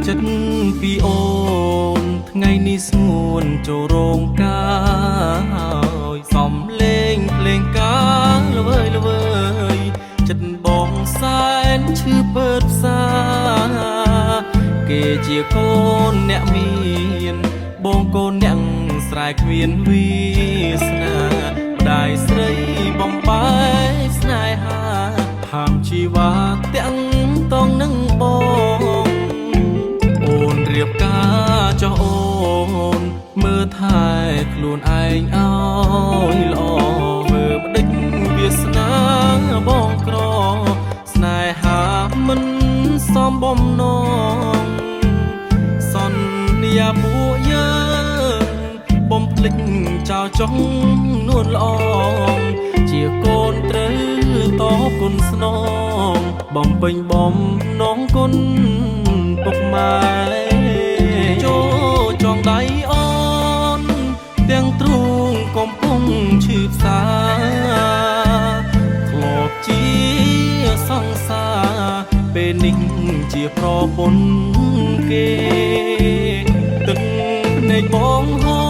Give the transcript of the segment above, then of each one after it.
ចិត្តពីអូនថ្ងៃនេះស្ងួនចូលរោងការហើយសំលេងភ្លេងការល្វើយល្វើយចិត្តបងសែនឈឺពើផ្សាគេជាកូនអ្នកមានបងកូនអ្នកស្រែគ្មានវាសនាម្ដាយស្រីបំបាយស្នេហាហាមជីវ៉ាទាំងតងនឹងបងអូនរៀបការចោះអូនមើលថែខ្លួនឯងឲ្យល្អមើលម្ដេចវាសនាបងក្រស្នេហាមិនសមបំណងសន្យាពួកយើងបំភ្លេចចោលចុងនួនល្អជាកូនត្រូវតបគុណស្នងបំពេញបំណងគុណពុកម៉ែចូលចងដៃអូនទាំងទ្រូងកំពុងឈឺផ្សាធ្លាប់ជាសង្សារពេលនេះជាប្រពន្ធគេទឹកភ្នែកបងហូ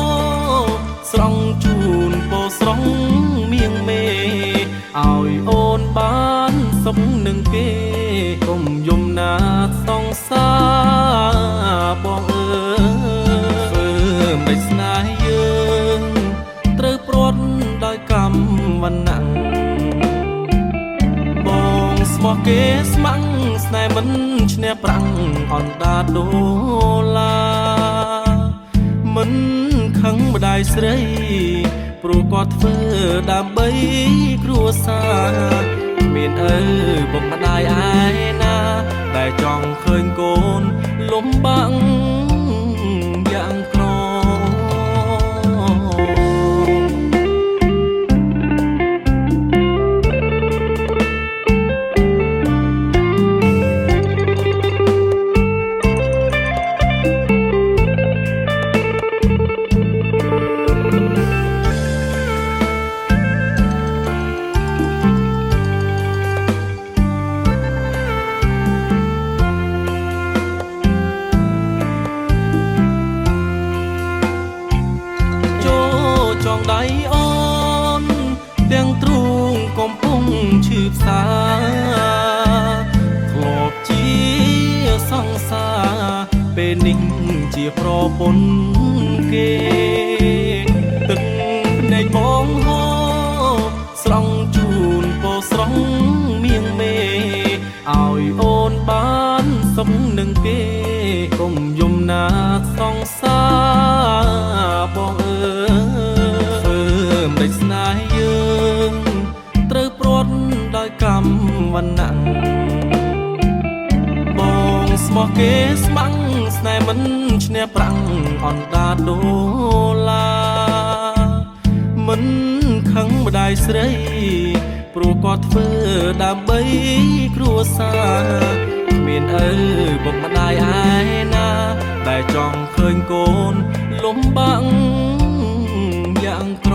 រស្រង់ជូនពោស្រង់មៀងមេឲ្យអូនបានសុខនឹងគេកុំយំណាសង្សារបងអើយធ្វើមិនស្នេហ៍យើងត្រូវព្រាត់ដោយកម្មវណ្ណៈបងស្មោះគេស្ម័គ្រស្នេហ៍មិនឈ្នះប្រាំងអណ្ដាតដុល្លារមិនខឹងម្ដាយស្រីព្រោះគាត់ធ្វើដើម្បីគ្រួសារមានឪពុកម្ដាយឯណាដែលចង់ឃើញកូនលំបាកយ៉ាងក្រដៃអូនទាំងទ្រូងកំពុងឈឺផ្សាធ្លាប់ជាសង្សារពេលនេះជាប្រពន្ធគេទឹកភ្នែកបងហូរស្រង់ជូនពោស្រង់មៀងមេឲ្យអូនបានសុខនឹងគេកុំយំណាសង្សារបងអើយមិនស្នេហ៍យើងត្រូវព្រាត់ដោយកម្មវណ្ណៈបងស្មោះគេស្ម័គ្រស្នេហ៍មិនឈ្នះប្រាំងអណ្ដាតដុល្លារមិនខឹងម្ដាយស្រីព្រោះគាត់ធ្វើដើម្បីគ្រួសារមានឪពុកម្ដាយឯណាដែលចង់ឃើញកូនលំបាកយ៉ាងក្រ